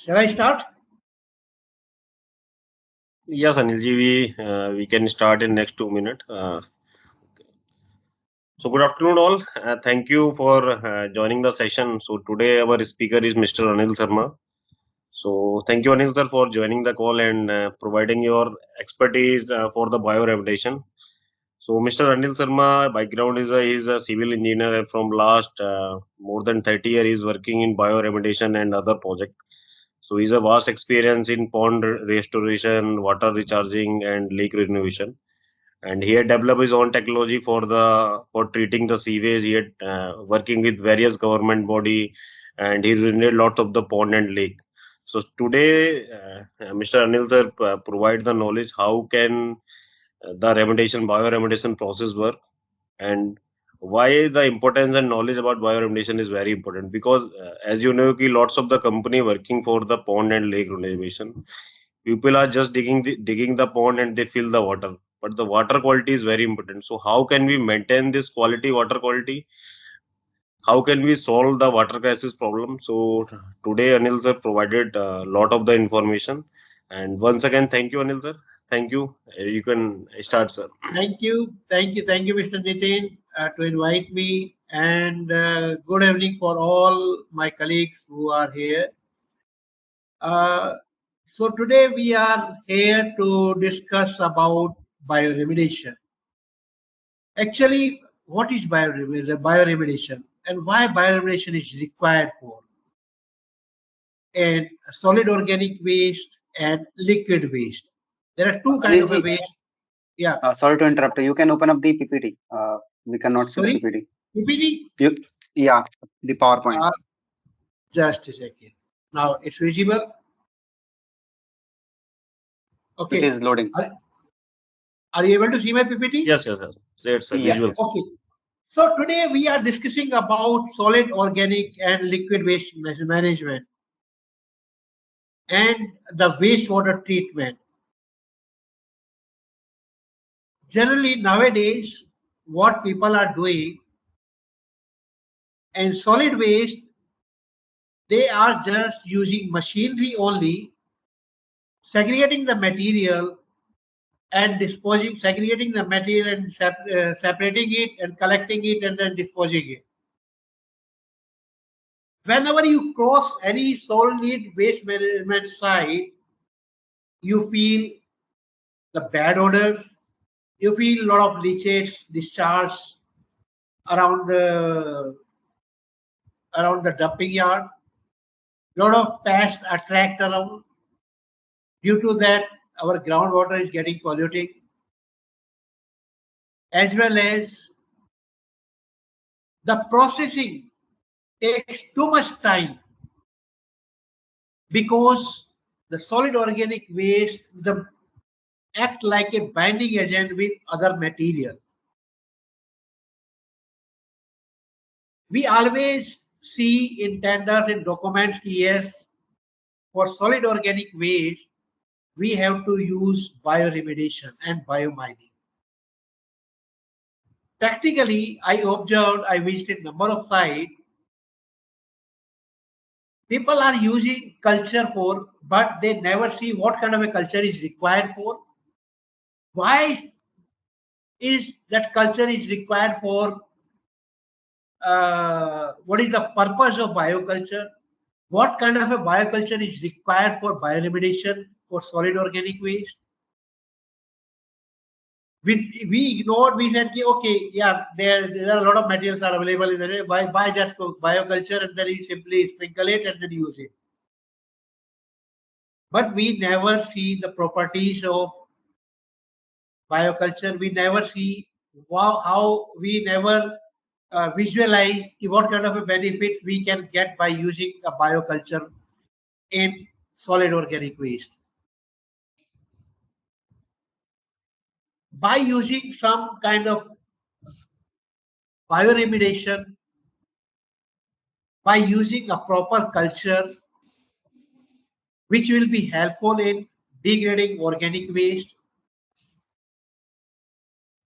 Shall I start? Yes, Anilji, we can start in next 2 minutes. So good afternoon all. Thank you for joining the session. So today our speaker is Mr. Anil Sharma. So thank you Anil sir for joining the call and providing your expertise for the bioremediation. So Mr. Anil Sharma background is a civil engineer, and from last more than 30 years is working in bioremediation and other projects. So he's a vast experience in pond restoration, water recharging, and lake renovation. And he had developed his own technology for treating the sewage. He had working with various government body, and he renewed lot of the pond and lake. So today, Mr. Anil sir provide the knowledge how can the remediation bioremediation process work, and why the importance and knowledge about bioremediation is very important, because as you know ki lots of the company working for the pond and lake remediation, people are just digging the pond and they fill the water, but the water quality is very important. So how can we maintain this quality water quality? How can we solve the water crisis problem? So today Anil sir provided a lot of the information, and once again thank you Anil sir. Thank you. You can start, sir. Thank you, Mr. Nitin, to invite me, and good evening for all my colleagues who are here. So today we are here to discuss about bioremediation. Actually, what is bioremediation and why bioremediation is required for? And solid organic waste and liquid waste. There are two kinds of Anilji, waste. Yeah. sorry to interrupt. You can open up the PPT. We cannot see the Sorry, PPT. PPT. Yeah, the PowerPoint. Just a second. Now it's visible. It Okay. is loading. Are you able to see my PPT? Yes, sir. It's a Yeah. visual. Okay. So today we are discussing about solid organic and liquid waste management and the wastewater treatment. Generally nowadays, what people are doing and solid waste, they are just using machinery only, segregating the material and segregating the material and separating it and collecting it and then disposing it. Whenever you cross any solid waste management site, you feel the bad odors, you feel a lot of leachate discharge around the dumping yard. A lot of pests attract around. Due to that, our groundwater is getting polluting, as well as the processing takes too much time, because the solid organic waste act like a binding agent with other material. We always see in tenders and documents, yes, for solid organic waste, we have to use bioremediation and biomining. Practically, I visited number of sites. People are using culture for, but they never see what kind of a culture is required for. Why is that culture is required for? What is the purpose of bioculture? What kind of a bioculture is required for bioremediation for solid organic waste? We ignored, we said, okay, yeah, there are a lot of materials are available in there. Buy that bioculture and then you simply sprinkle it and then use it. But we never see the properties of bioculture. We never see how we never visualize what kind of a benefit we can get by using a bioculture in solid organic waste. By using some kind of bioremediation, by using a proper culture, which will be helpful in degrading organic waste,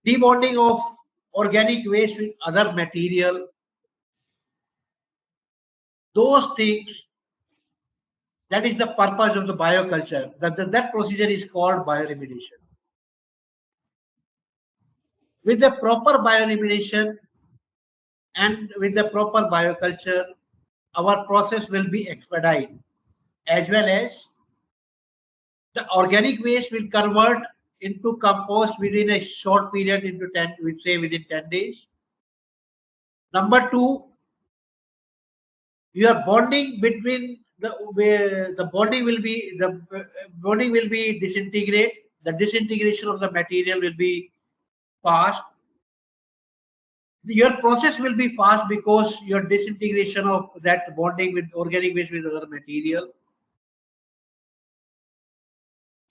debonding of organic waste with other material, those things That is the purpose of the bioculture. That procedure is called bioremediation. With the proper bioremediation and with the proper bioculture, our process will be expedited, as well as the organic waste will convert into compost within a short period, into 10, we say within 10 days. Number two, your bonding between the bonding will be disintegrate. The disintegration of the material will be fast. Your process will be fast because your disintegration of that bonding with organic waste with other material.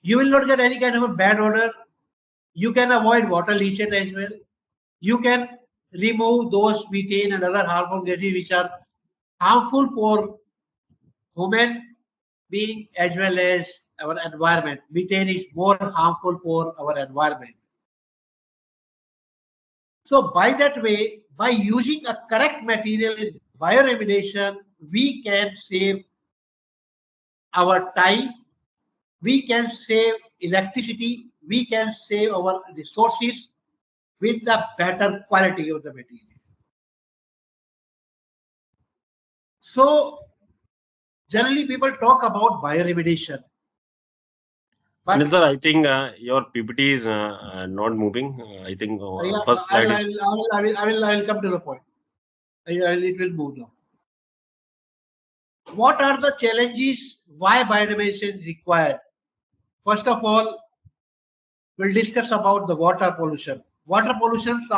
You will not get any kind of a bad odor. You can avoid water leachate as well. You can remove those methane and other harmful gases which are harmful for human being as well as our environment. Methane is more harmful for our environment. So by that way, by using a correct material in bioremediation, we can save our time, we can save electricity, we can save our resources with the better quality of the material. So generally people talk about bioremediation. Anil sir, I think your PPT is not moving. I think first slide is. I will come to the point. It will move now. What are the challenges? Why bioremediation is required? First of all, we'll discuss about the water pollution. Water pollutions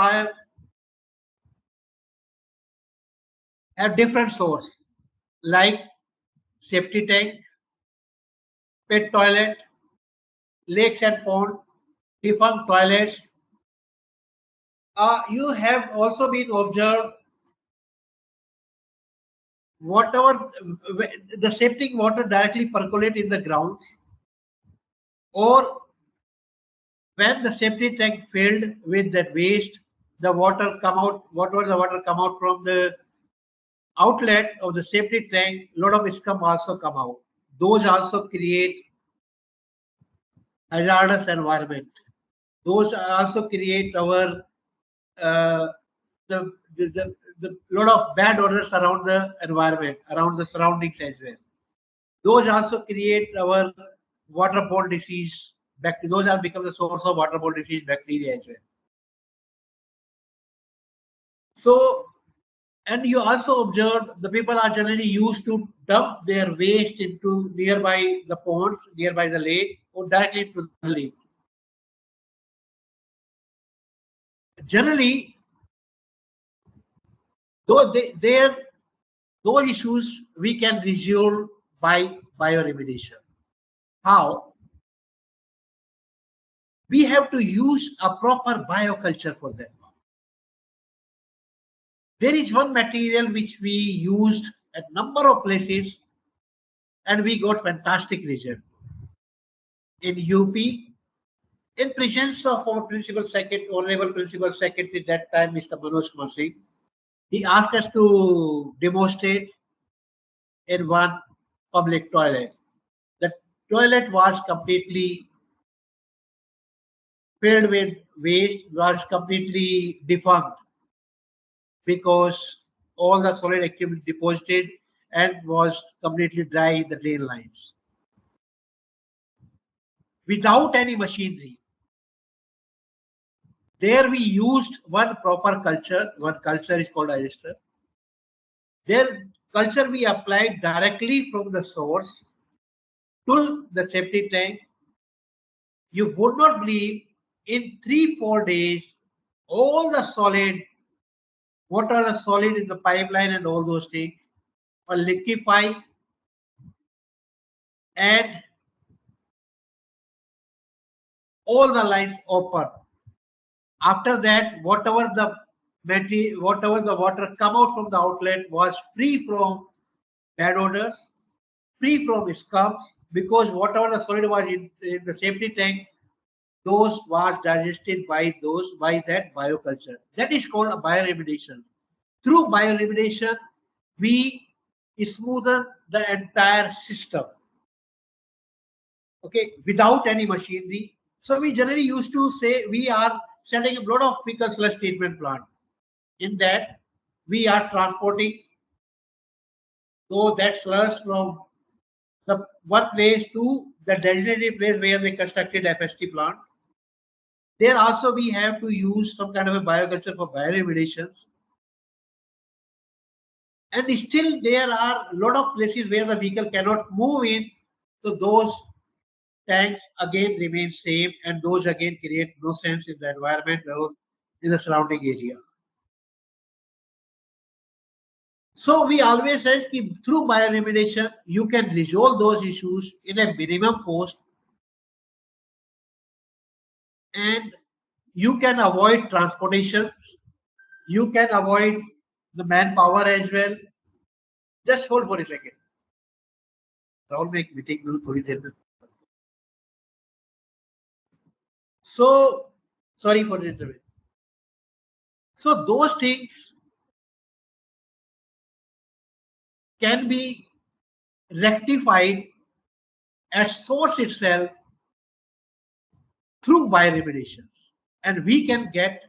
have different source, like septic tank, pet toilet, lakes and pond, defunct toilets. You have also been observed whatever the septic water directly percolate in the grounds, or when the septic tank filled with that waste, the water come out, whatever the water come out from the outlet of the septic tank, lot of scum also come out. Those also create hazardous environment. Those also create our uh, the lot of bad odors around the environment, around the surroundings as well. Those also create our waterborne disease. Those are become the source of waterborne disease bacteria as well. So, and you also observed the people are generally used to dump their waste into nearby the ponds, nearby the lake, or directly into the lake. Generally, though those issues we can resolve by bioremediation. How? We have to use a proper bioculture for that. There is one material which we used at number of places and we got fantastic result. In UP, in presence of our principal secretary, honorable principal secretary that time, Mr. Manoj Kumar Singh, he asked us to demonstrate in one public toilet. The toilet was completely filled with waste, was completely defunct because all the solid accumulated deposited and was completely dry in the drain lines. Without any machinery. There we used one proper culture. One culture is called digester. Their culture we applied directly from the source to the septic tank. You would not believe in 3-4 days, all the solid, what are the solid in the pipeline and all those things are liquefy and all the lines open. After that, whatever the water come out from the outlet was free from bad odors, free from scums, because whatever the solid was in the safety tank, those was digested by that bioculture. That is called a bioremediation. Through bioremediation, we smoothen the entire system. okay, without any machinery. So we generally used to say we are selling a lot of fecal sludge treatment plant. In that, we are transporting that sludge from the one place to the designated place where they constructed FST plant. There also we have to use some kind of a bioculture for bioremediation. And still there are a lot of places where the vehicle cannot move in. So those tanks again remain same, and those again create no sense in the environment or in the surrounding area. So we always say that through bioremediation, you can resolve those issues in a minimum cost, and you can avoid transportation, you can avoid the manpower as well. Just hold for a second. Rahul मैं एक meeting में थोड़ी देर में. So sorry for the intervention. So those things can be rectified at source itself through bioremediation, and we can get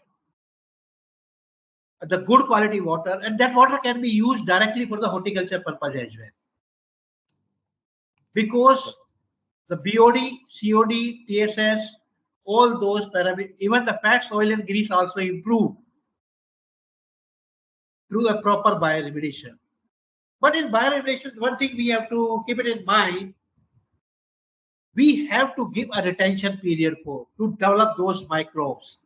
the good quality water, and that water can be used directly for the horticulture purpose as well, because the BOD, COD, TSS, all those parameters, even the fat, soil and grease also improve through a proper bioremediation. But in bioremediation, one thing we have to keep it in mind, we have to give a retention period to develop those microbes.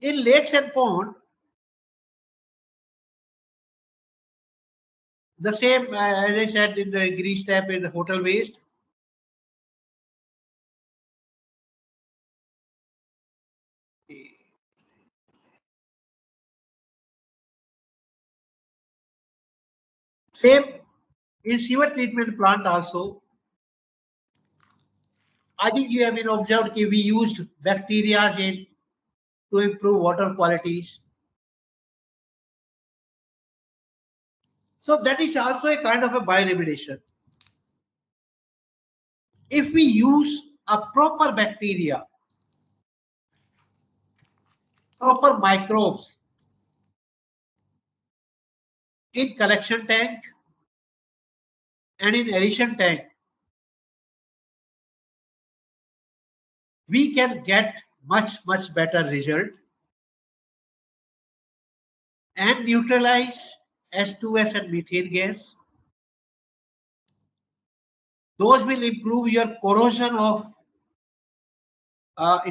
In lakes and pond, the same as I said in the grease step in the hotel waste. Same in sewer treatment plant also. I think you have been observed that we used bacteria to improve water qualities. So that is also a kind of a bioremediation. If we use a proper bacteria, proper microbes in collection tank and in aeration tank, we can get much better result and neutralize S2S and methane gas. Those will improve your corrosion of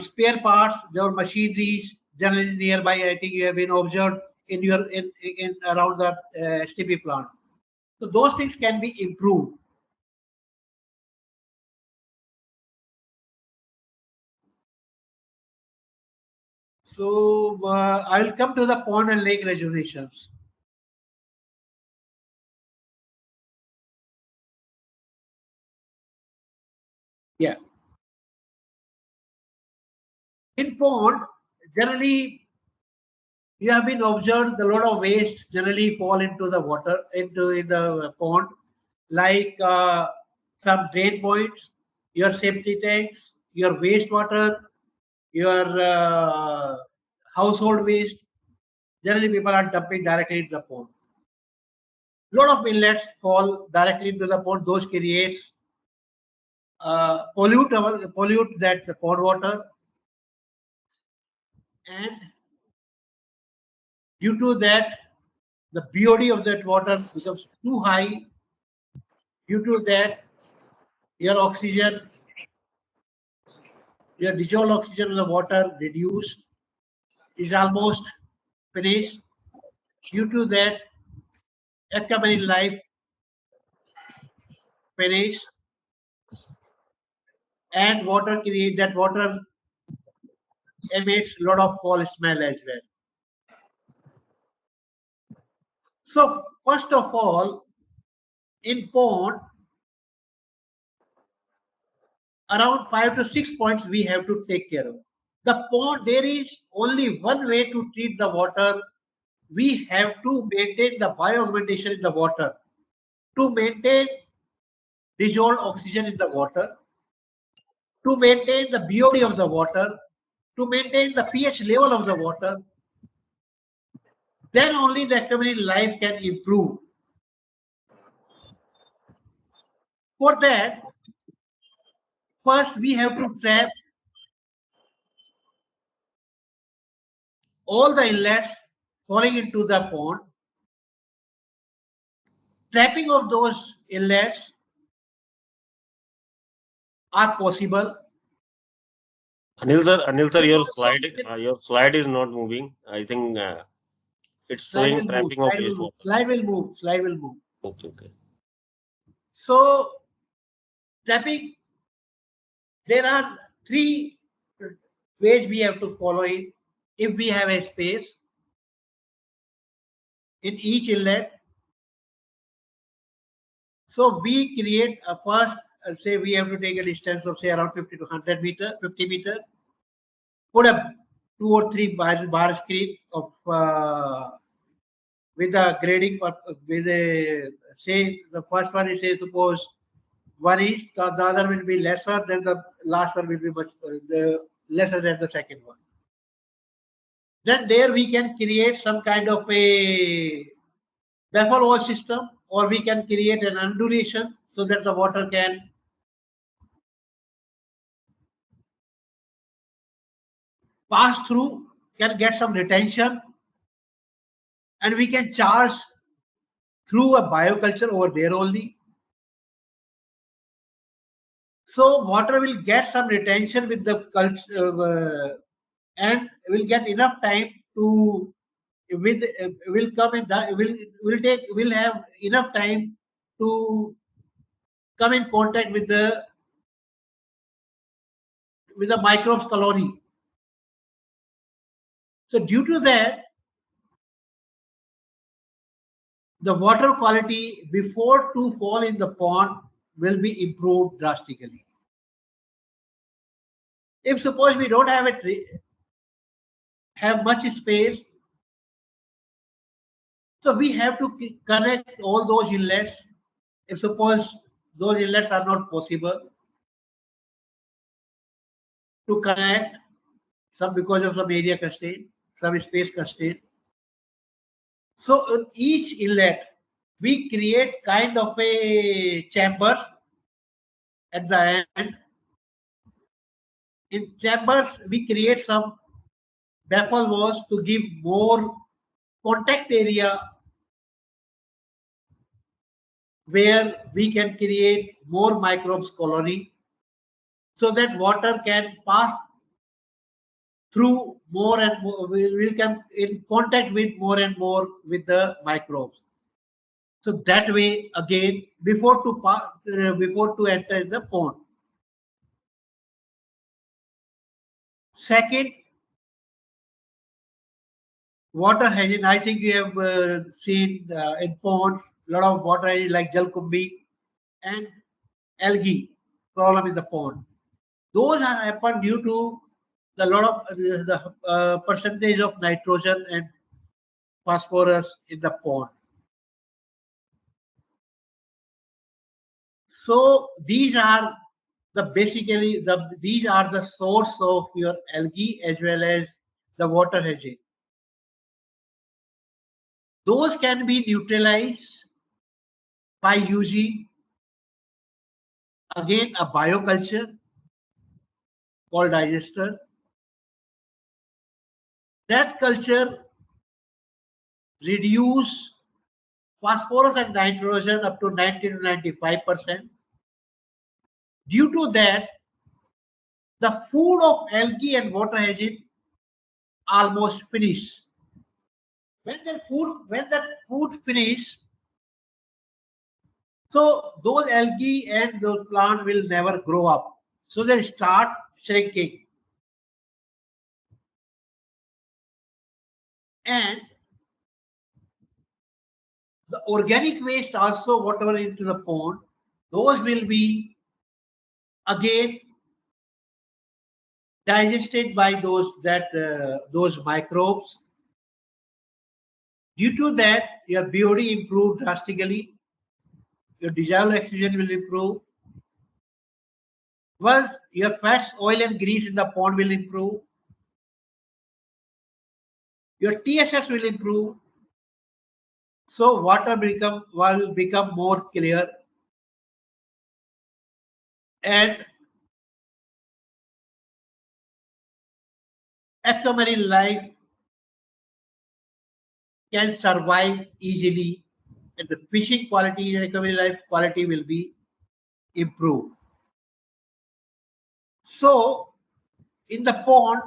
spare parts, your machineries generally nearby. I think you have been observed in your in around the STP plant. So those things can be improved. So I will come to the pond and lake rejuvenations. Yeah. In pond, generally you have been observed a lot of waste generally fall into the water, in the pond, like some drain points, your safety tanks, your wastewater, your household waste. Generally people are dumping directly into the pond. Lot of inlets fall directly into the pond. Those creates pollute that pond water, and due to that the BOD of that water becomes too high. Due to that your oxygen, your dissolved oxygen in the water reduced, is almost finished. Due to that aquamarine life finished, and water emits a lot of foul smell as well. So first of all, in pond, around 5 to 6 points we have to take care of. The pond, there is only one way to treat the water. We have to maintain the bioaugmentation in the water. To maintain dissolved oxygen in the water, to maintain the BOD of the water, to maintain the pH level of the water, then only the aquamarine life can improve. For that, first we have to trap all the inlets falling into the pond. Trapping of those inlets are possible. Anil sir, your slide is not moving. I think it's Slide showing will move, trapping of slide will move, wastewater. slide will move, slide will move. Okay, okay. So trapping, there are three ways we have to follow it. If we have a space in each inlet, so we create a first, say we have to take a distance of say around 50 to 100 meter, 50 meter, put a 2 or 3 bar screen of with a grading, with a, say the first one is, say suppose 1 inch, the other will be lesser, then the last one will be much the lesser than the second one. Then there we can create some kind of a baffle wall system, or we can create an undulation so that the water can pass through, can get some retention, and we can charge through a bioculture over there only. So water will get some retention with the culture and will get enough time to will come in will have enough time to come in contact with the microbes colony. So due to that, the water quality before to fall in the pond will be improved drastically. If suppose we don't have much space, so we have to connect all those inlets. If suppose those inlets are not possible to connect, some because of some area constraint, some space constraint. So in each inlet, we create kind of a chambers at the end. In chambers, we create some baffle walls to give more contact area where we can create more microbes colony so that water can pass through more and more, will come in contact with more and more with the microbes. So that way again, before to enter the pond. Second, water hygiene. I think you have seen in ponds a lot of water hygiene like jalkumbi and algae problem in the pond. Those are happen due to the lot of the percentage of nitrogen and phosphorus in the pond. So these are these are the source of your algae as well as the water hygiene. Those can be neutralized by using again a bioculture called digester. That culture reduce phosphorus and nitrogen up to 90 to 95%. Due to that, the food of algae and water hygiene almost finish. When that food finish, so those algae and those plant will never grow up. So they start shrinking. And the organic waste also, whatever into the pond, those will be again digested by those microbes. Due to that, your BOD improved drastically. Your dissolved oxygen will improve. Once your fats, oil and grease in the pond will improve, your TSS will improve, so water will become more clear, and aquamarine life can survive easily, and the fishing quality and aquamarine life quality will be improved. So in the pond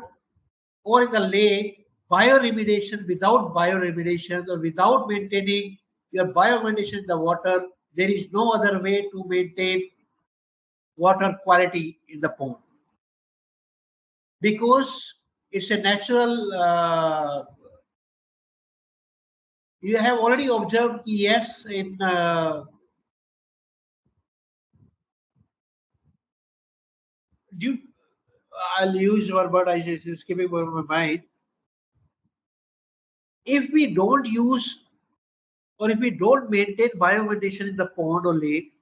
or in the lake, bioremediation, without bioremediation or without maintaining your bioremediation in the water, there is no other way to maintain water quality in the pond, because it's a natural. You have already observed, yes, in due. I'll use one word. It's escaping from my mind. If we don't use or if we don't maintain bioremediation in the pond or lake,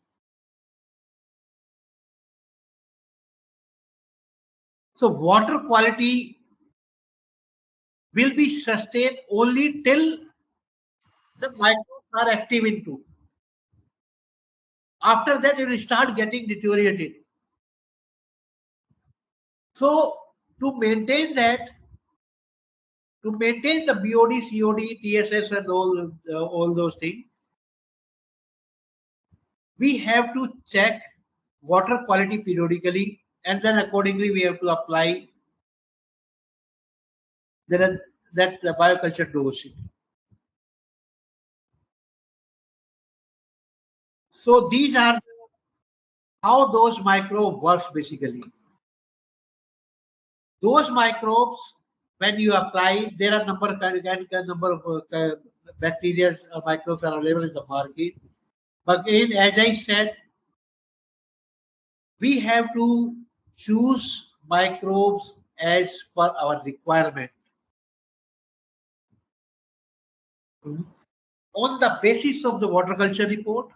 so water quality will be sustained only till the microbes are active into. After that, it will start getting deteriorated. So to maintain that, to maintain the BOD, COD, TSS, and all those things, we have to check water quality periodically, and then accordingly we have to apply that the bioculture dose. So these are how those microbes works basically. Those microbes, when you apply, there are number of bacteria or microbes are available in the market. But again, as I said, we have to choose microbes as per our requirement. On the basis of the water culture report,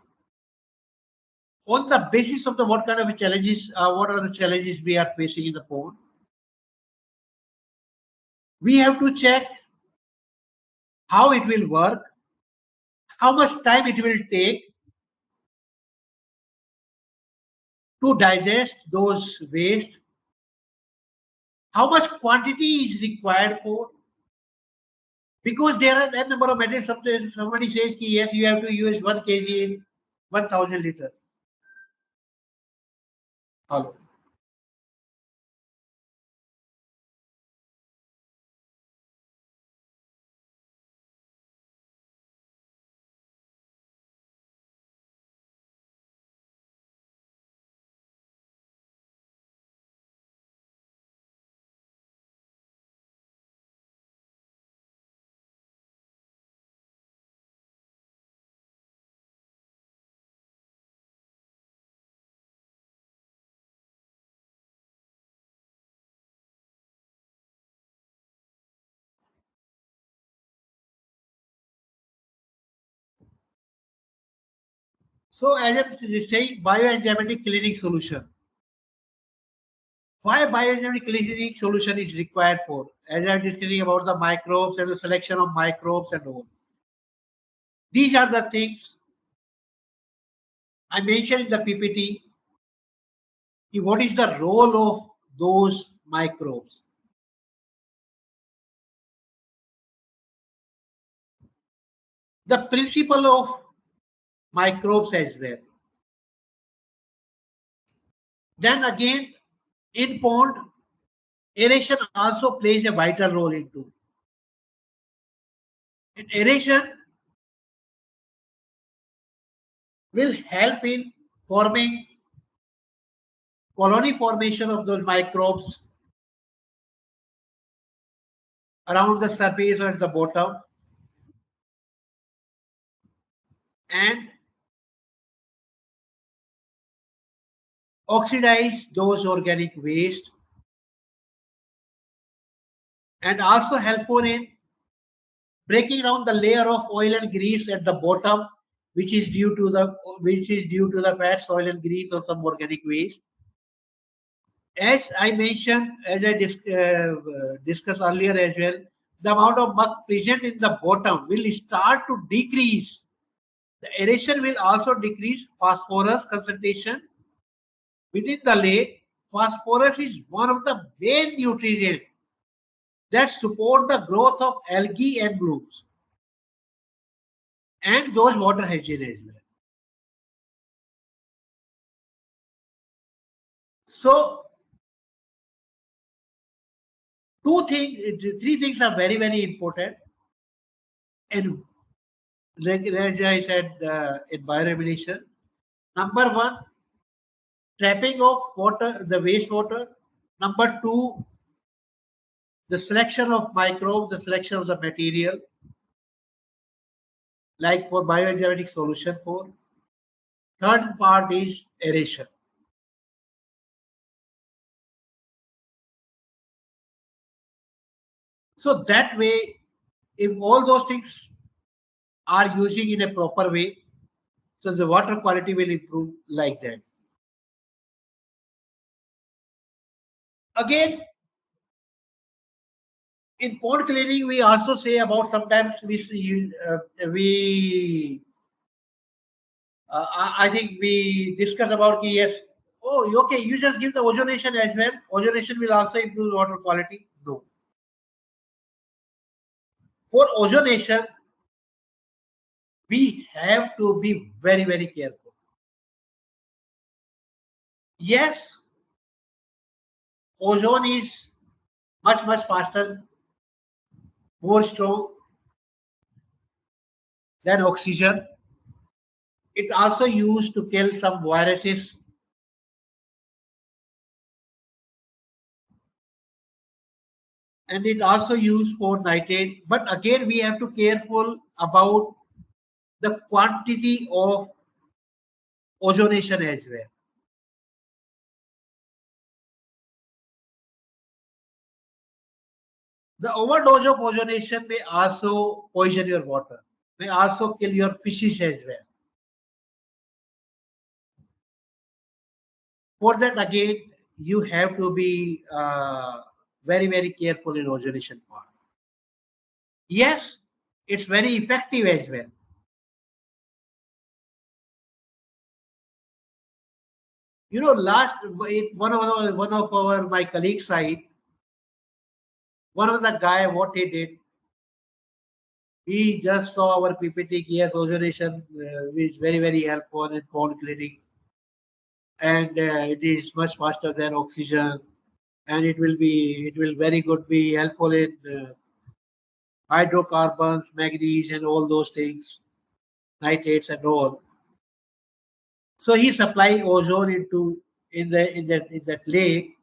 on the basis of the what kind of challenges, what are the challenges we are facing in the pond, we have to check how it will work, how much time it will take to digest those waste, how much quantity is required for, because there are a number of methods. Somebody says ki, yes, you have to use 1 kg in 1000 liter. Hello. So as I'm saying, bioenzymatic cleaning solution. Why bioenzymatic cleaning solution is required for? As I'm discussing about the microbes and the selection of microbes and all. These are the things I mentioned in the PPT. What is the role of those microbes? The principle of microbes as well. Then again, in pond, aeration also plays a vital role into. And aeration will help in forming colony formation of those microbes around the surface or at the bottom, and oxidize those organic waste, and also helpful in breaking down the layer of oil and grease at the bottom, which is due to the fats, oil and grease, or some organic waste. As I mentioned, as I discussed earlier as well, the amount of muck present in the bottom will start to decrease. The aeration will also decrease phosphorus concentration within the lake. Phosphorus is one of the main nutrients that support the growth of algae and blooms and those water hygiene as well. So three things are very, very important. And as I said in bioremediation, number one, trapping of water, the wastewater. Number two, the selection of microbes, the selection of the material, like for bioenzymatic solution for. Third part is aeration. So that way, if all those things are using in a proper way, so the water quality will improve like that. Again, in pond cleaning, we also say about sometimes I think we discuss about yes. Oh, okay. You just give the ozonation as well. Ozonation will also improve water quality. No. For ozonation, we have to be very, very careful. Yes, ozone is much, much faster, more strong than oxygen. It also used to kill some viruses. And it also used for nitrate. But again, we have to careful about the quantity of ozonation as well. The overdose of ozonation may also poison your water, may also kill your fishes as well. For that, again, you have to be very, very careful in ozonation part. Yes, it's very effective as well. You know, one of our my colleagues side, one of the guy, what he did, he just saw our PPT. Yes, ozonation is very, very helpful in pond cleaning, and it is much faster than oxygen, and it will very good be helpful in hydrocarbons, manganese, and all those things, nitrates and all. So he supply ozone into in that lake,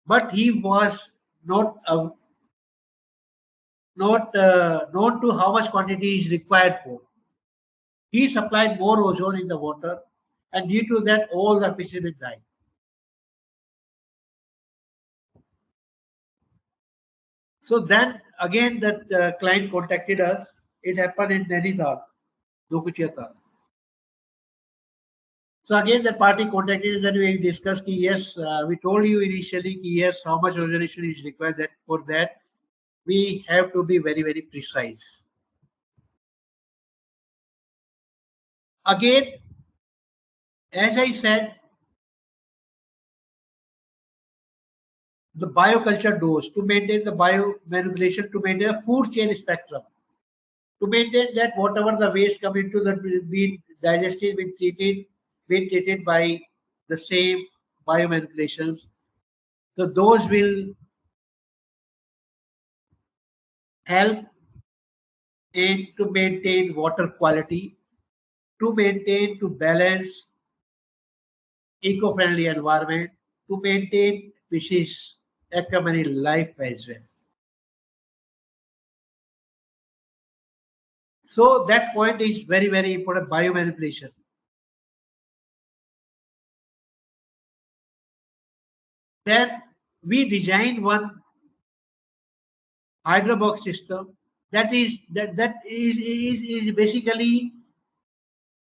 but he was not known to how much quantity is required for. He supplied more ozone in the water, and due to that, all the fishes will die. So then again, that client contacted us. It happened in Nainital, Dokuchiatal. So again, the party contacted us and we discussed. Yes, we told you initially. Yes, how much ozonation is required. That for that, we have to be very, very precise. Again, as I said, the bioculture dose to maintain the biomanipulation, to maintain a food chain spectrum, to maintain that whatever the waste come into the be digested, being treated by the same biomanipulations. So those will help in to maintain water quality, to maintain, to balance eco-friendly environment, to maintain fishes aquamarine life as well. So that point is very, very important, biomanipulation. Then we designed one hydrobox system that is basically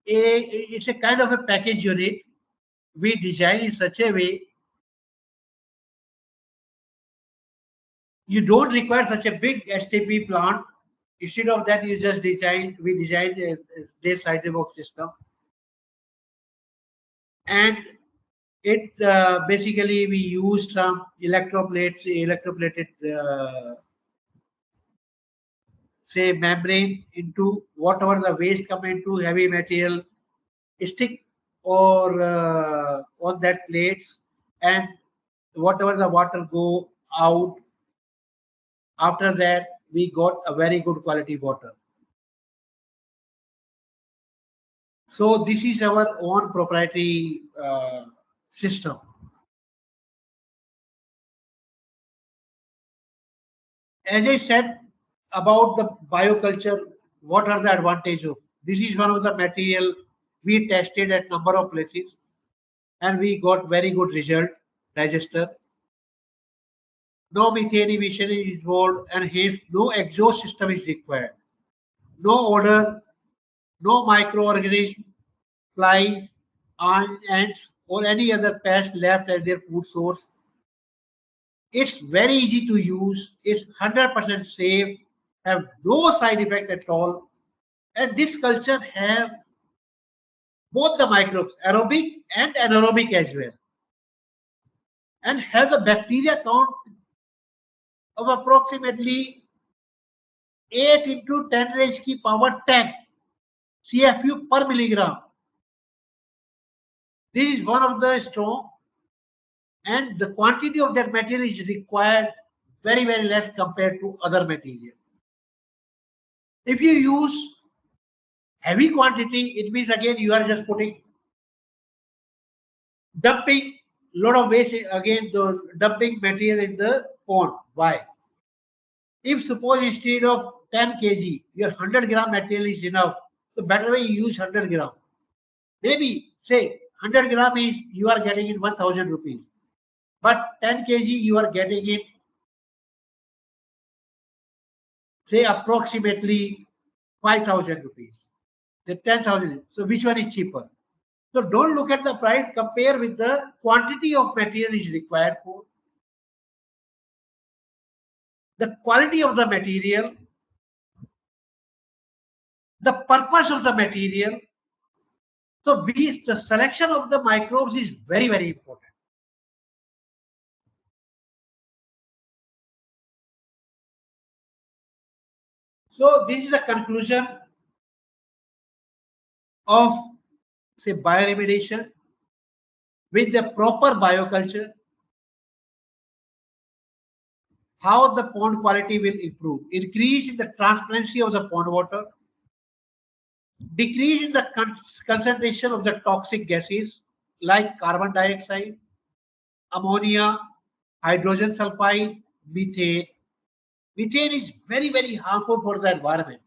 it's a kind of a package unit we designed in such a way you don't require such a big STP plant. Instead of that, we designed this sidewalk system, and it basically we used some electroplated say membrane into whatever the waste come into heavy material stick or on that plates, and whatever the water go out, after that we got a very good quality water. So this is our own proprietary system. As I said about the bioculture, what are the advantages of? This is one of the material we tested at number of places and we got very good result. Digester. No methane emission is involved and hence no exhaust system is required. No odor, no microorganism, flies, ants or any other pest left as their food source. It's very easy to use. It's 100% safe. Have no side effect at all. And this culture have both the microbes, aerobic and anaerobic as well. And has a bacteria count of approximately 8 into 10 raised to power 10 CFU per milligram. This is one of the strong, and the quantity of that material is required very, very less compared to other material. If you use heavy quantity, it means again you are just dumping lot of waste, again the dumping material in the pond. Why? If suppose instead of 10 kg, your 100 gram material is enough, so better way you use 100 gram. Maybe say 100 gram is you are getting it 1000 rupees, but 10 kg you are getting it say approximately 5000 rupees. The 10,000. So which one is cheaper? So don't look at the price, compare with the quantity of material is required for, the quality of the material, the purpose of the material. So the selection of the microbes is very, very important. So this is the conclusion of say bioremediation with the proper bioculture. How the pond quality will improve. Increase in the transparency of the pond water. Decrease in the concentration of the toxic gases like carbon dioxide, ammonia, hydrogen sulfide, methane. Methane is very, very harmful for the environment.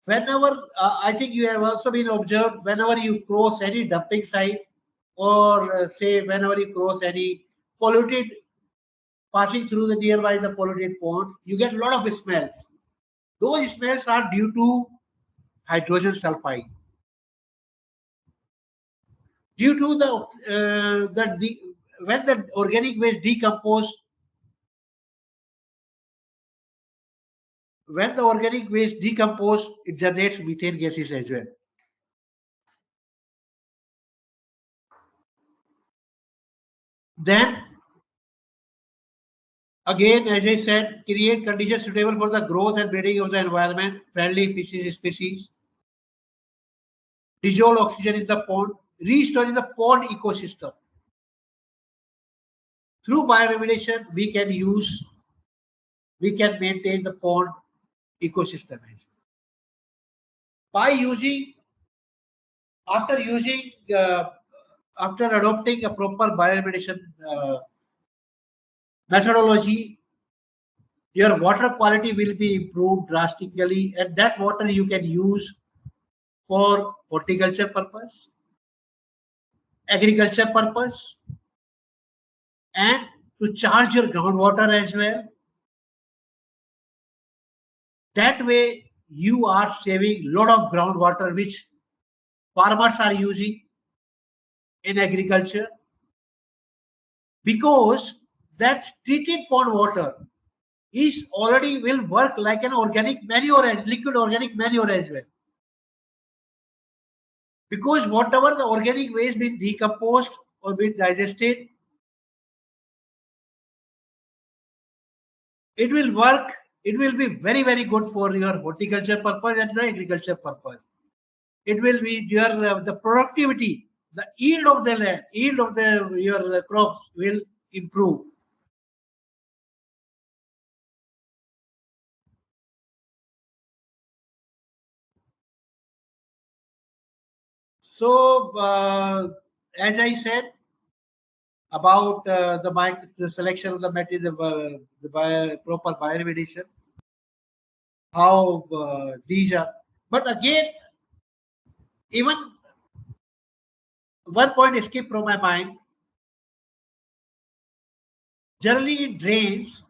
Whenever, I think you have also been observed, whenever you cross any dumping site or say whenever you cross any polluted, passing through the nearby the polluted ponds, you get a lot of smells. Those smells are due to hydrogen sulfide. Due to when the organic waste decompose, it generates methane gases as well. Then again, as I said, create conditions suitable for the growth and breeding of the environment, friendly species, dissolve oxygen in the pond, restoring the pond ecosystem. Through bioremediation, we can maintain the pond ecosystem. By after adopting a proper bioremediation methodology, your water quality will be improved drastically, and that water you can use for horticulture purpose, agriculture purpose, and to charge your groundwater as well. That way you are saving a lot of groundwater which farmers are using in agriculture, because that treated pond water is already will work like an organic manure, as liquid organic manure as well. Because whatever the organic waste been decomposed or been digested, it will work. It will be very, very good for your horticulture purpose and the agriculture purpose. It will be your the productivity, the yield of the land, yield of the your crops will improve. So, as I said about the selection of the material, proper bioremediation, how these are. But again, even one point escaped from my mind. Generally, in drains,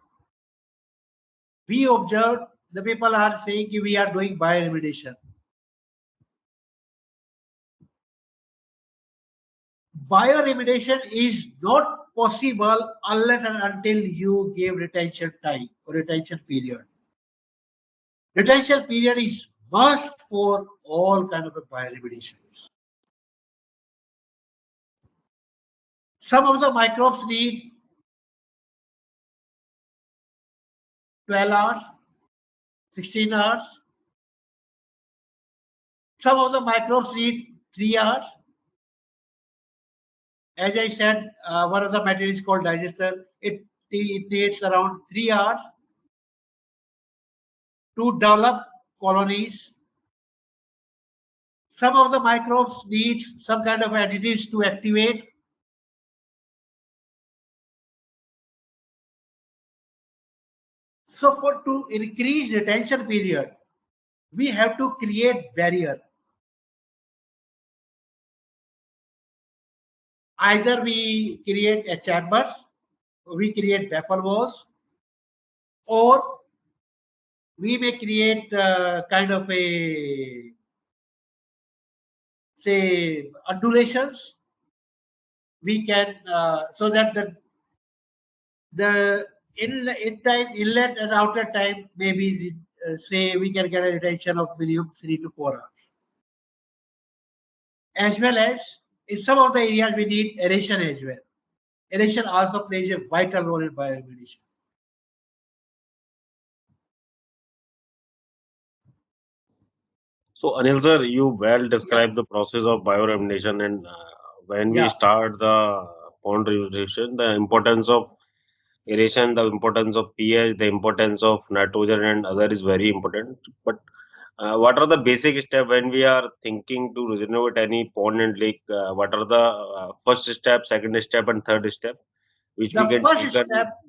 we observed the people are saying we are doing bioremediation. Bioremediation is not possible unless and until you give retention time or retention period. Retention period is must for all kind of bioremediations. Some of the microbes need 12 hours, 16 hours. Some of the microbes need 3 hours. As I said, one of the materials called digester. It needs around 3 hours to develop colonies. Some of the microbes need some kind of additives to activate. So to increase retention period, we have to create barrier. Either we create a chambers, we create vapor walls, or we may create kind of a, say, undulations. We can so that the inlet and outer time maybe say we can get a retention of minimum 3 to 4 hours. As well as in some of the areas we need aeration as well. Aeration also plays a vital role in bioremediation. So, Anil sir, you well described the process of bioremediation, and when we start the pond rejuvenation, the importance of aeration, the importance of pH, the importance of nitrogen and other is very important. But what are the basic steps when we are thinking to regenerate any pond and lake? What are the first step, second step, and third step, which we The can first take? step,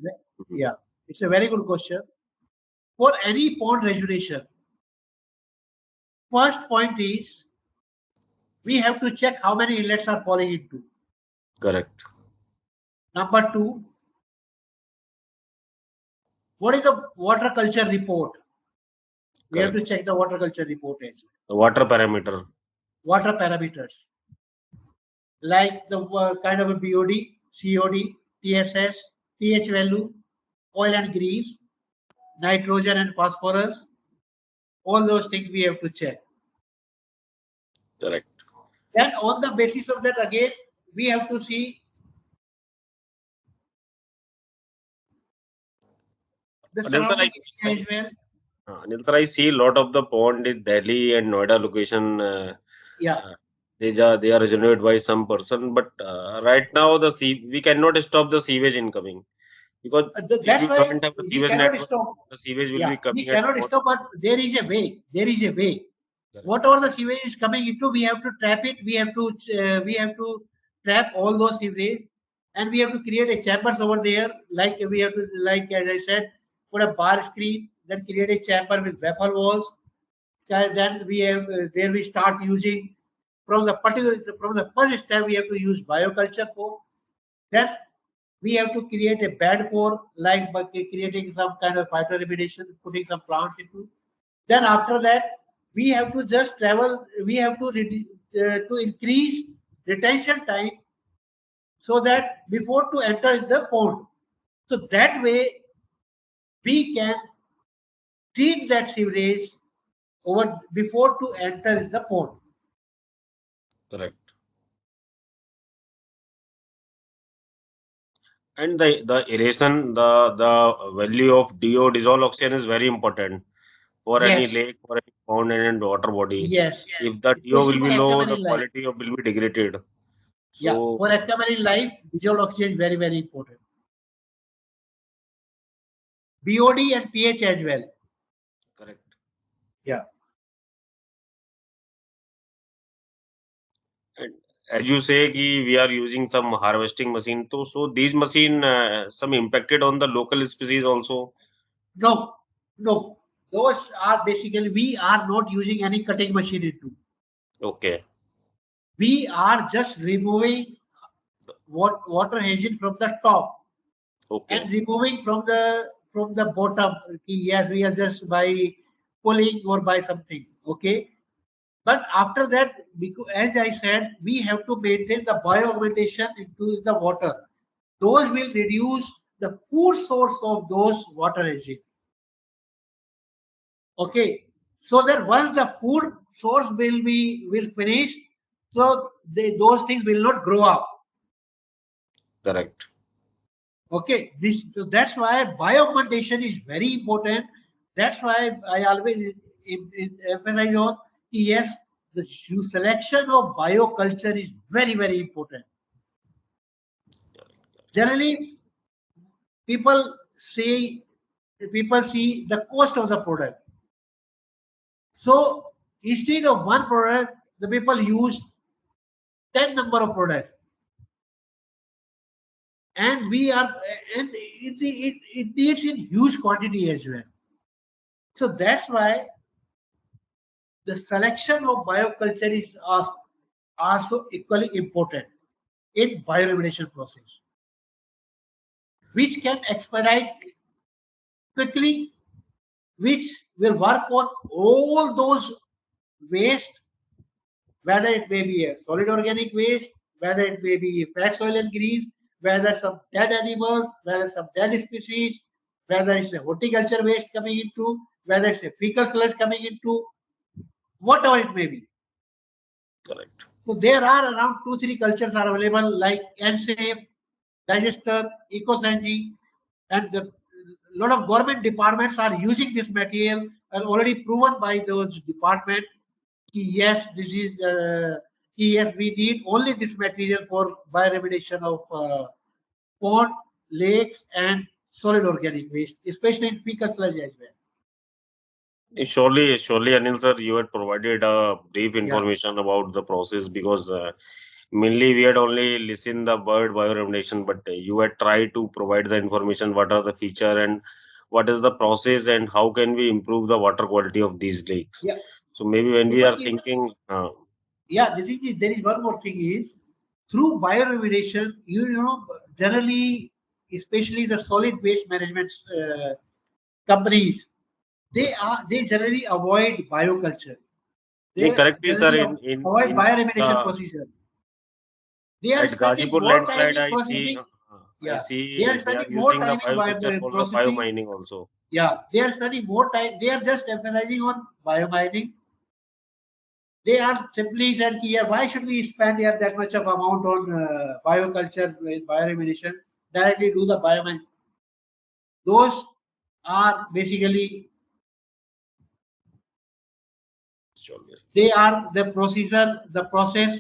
it's a very good question. For any pond rejuvenation, first point is we have to check how many inlets are falling into. Correct. Number two, what is the water culture report? We have to check the water culture report as well. The water parameter. Water parameters like the kind of a BOD, COD, TSS, pH value, oil and grease, nitrogen and phosphorus. All those things we have to check. Correct. Then on the basis of that, again, we have to see the surrounding as well. Anil sir, I see a lot of the pond in Delhi and Noida location. They are regenerated by some person, but right now we cannot stop the sewage incoming, because if you don't have the sewage network, the sewage will be coming. We cannot stop, but there is a way. There is a way. Whatever the sewage is coming into, we have to trap it. We have to trap all those sewage, and we have to create a chambers over there. Like we have to, like as I said, put a bar screen, then create a chamber with vapor walls. Then we have there we start using from the first step we have to use bioculture for. Then we have to create a bed for, like by creating some kind of phytoremediation, putting some plants into. Then after that, we have to just travel. We have to increase retention time so that before to enter the pond. So that way we can treat that sewerage over before to enter in the pond. Correct. And the aeration, the value of DO, dissolved oxygen, is very important for any Yes, lake or any pond and water body. yes. If the DO will Especially be for low, the aquamarine life. quality of will be degraded. Yeah, So for aquamarine life, dissolved oxygen is very, very important. BOD and pH as well. correct. Yeah. And as you say, we are using some harvesting machine. So these machine some impacted on the local species also. No, no. Those are basically, we are not using any cutting machine into. Okay, We are just removing water hazing from the top okay, and removing from the bottom. Yes, we are just by pulling or by something. Okay. But after that, because as I said, we have to maintain the bioaugmentation into the water. Those will reduce the food source of those water hazing. Okay, so that once the food source will finish, so those things will not grow up. correct. Okay, this so that's why bioaugmentation is very important. That's why I always emphasize on yes, the selection of bioculture is very, very important. Generally, people say people see the cost of the product. So instead of one product, the people use 10 number of products. And we are and it needs in huge quantity as well. So that's why the selection of bioculture is also equally important in bioremediation process, which can expedite quickly, which will work on all those waste, whether it may be a solid organic waste, whether it may be fat, soil and grease, whether some dead animals, whether some dead species, whether it's a horticulture waste coming into, whether it's a fecal sludge coming into, whatever it may be. Correct. So there are around 2-3 cultures are available like NSAFE, digester, ecosangy, and a lot of government departments are using this material and already proven by those departments. Yes, this is yes, we need only this material for bioremediation of pond, lakes, and solid organic waste, especially in fecal sludge as well. Surely, Anil sir, you had provided a brief Yeah. information about the process because mainly we had only listened the word bioremediation, but you had tried to provide the information what are the feature and what is the process and how can we improve the water quality of these lakes. Yeah. So maybe when we are Even thinking, yeah, the thing is, there is one more thing is through bioremediation, you know, generally, especially the solid waste management companies, yes, they generally avoid bioculture. They correctly, sir. generally avoid In bioremediation the procedure. They are at spending Gazipur more time landslide, in processing. I Yeah, they are see they are spending more using the time in bioculture for the processing. biomining also. Yeah, they are spending more time. They are just emphasizing on biomining. They are simply said, yeah, why should we spend here that much of amount on bioculture, bioremediation? Directly do the biomining. Those are basically Surely. they are the procedure, the process.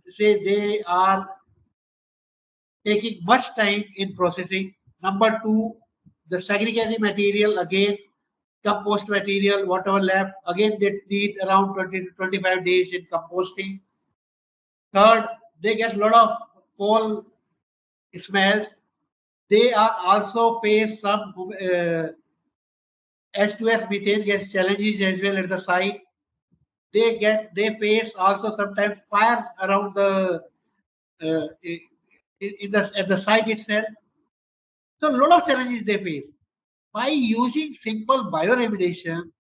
Say they are taking much time in processing. Number two, the segregated material again, compost material, whatever left, again they need around 20 to 25 days in composting. Third, they get a lot of coal smells. They are also face some S2S methane gas challenges as well at the site. They face also sometimes fire around the in the at the site itself. So a lot of challenges they face. By using simple bioremediation,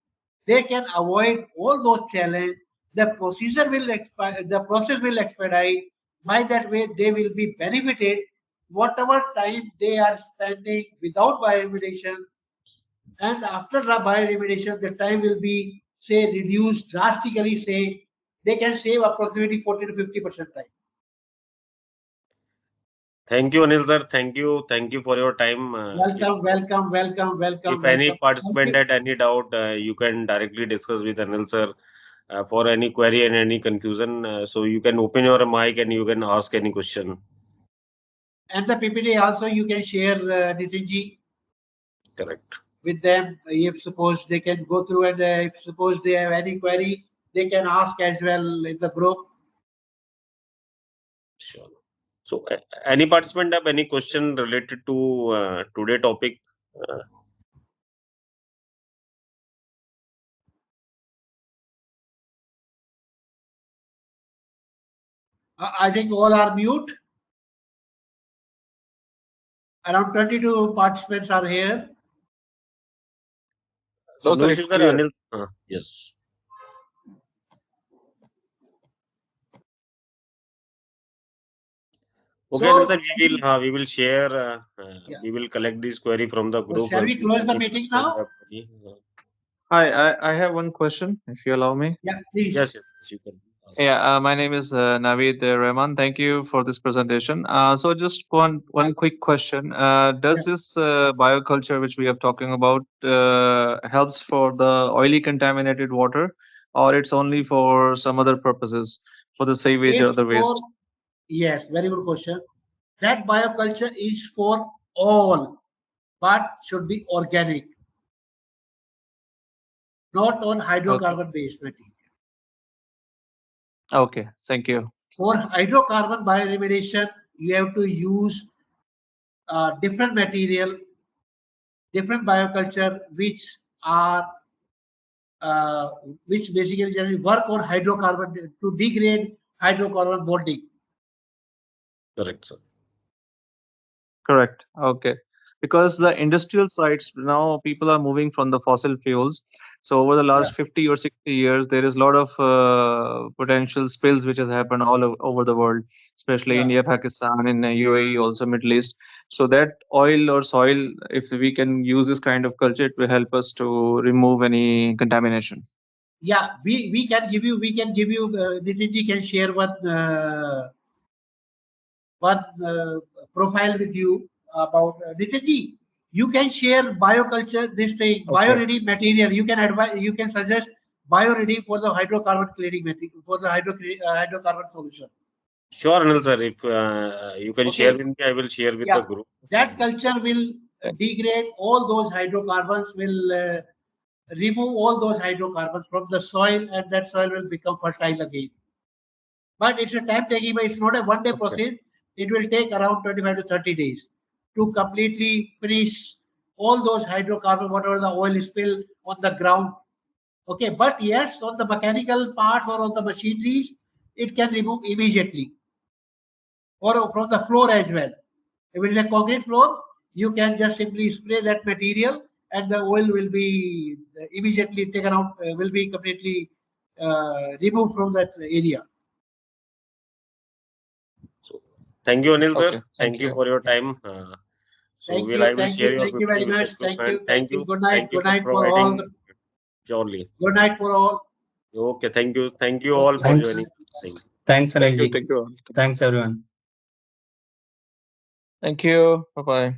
they can avoid all those challenges. The process will expedite. By that way, they will be benefited whatever time they are spending without bioremediation, and after the bioremediation, the time will be, say, reduced drastically. Say they can save approximately 40 to 50% time. Thank you, Anil sir. Thank you for your time. Welcome. If any participant had any doubt, you can directly discuss with Anil sir for any query and any confusion. So you can open your mic and you can ask any question. And the PPT also you can share, Nitinji. Correct. With them. If suppose they can go through, and if suppose they have any query, they can ask as well in the group. Sure. So, any participant have any question related to today topic? I think all are mute. Around 22 participants are here. So, No, sir, it's clear. Anil, yes. Okay, So, Anil sir, we will share. We will collect this query from the group. Shall we close the meeting now? Hi, I have one question, if you allow me. Yeah, please. Yes, you can. Yeah, my name is Naveed Rahman. Thank you for this presentation. So just one quick question. Does this bioculture which we are talking about helps for the oily contaminated water, or it's only for some other purposes, for the sewage or other waste? Yes, very good question. That bioculture is for all, but should be organic, not on hydrocarbon-based material. Okay, thank you. For hydrocarbon bioremediation, you have to use different material, different bioculture, which basically generally work on hydrocarbon to degrade hydrocarbon bonding. Correct, sir. Correct. Okay. Because the industrial sites now people are moving from the fossil fuels. So over the last 50 or 60 years, there is a lot of potential spills which has happened all over the world, especially India, Pakistan, in UAE, also Middle East. So that oil or soil, if we can use this kind of culture, it will help us to remove any contamination. Yeah, we can give you Nitinji can share one profile with you about Nitinji. You can share bioculture, this thing, bio-ready material. You can advise, you can suggest bio-ready for the hydrocarbon cleaning material, for the hydrocarbon solution. Sure, Anil sir. If you can share with me, I will share with the group. That culture will degrade all those hydrocarbons, will remove all those hydrocarbons from the soil, and that soil will become fertile again. But it's a time taking, but it's not a one day process. It will take around 25 to 30 days to completely finish all those hydrocarbon, whatever the oil spill on the ground. Okay, but yes, on the mechanical parts or on the machineries, it can remove immediately, or from the floor as well. If it is a concrete floor, you can just simply spray that material, and the oil will be immediately taken out, will be completely removed from that area. So, thank you, Anil sir. Okay, Thank you for your time. Thank you very much. Thank you. Good night. Good night for all. Surely. Good night for all. Okay, thank you all for joining. Thanks, Anil. Thank you. Thanks, everyone. Thank you. Bye bye.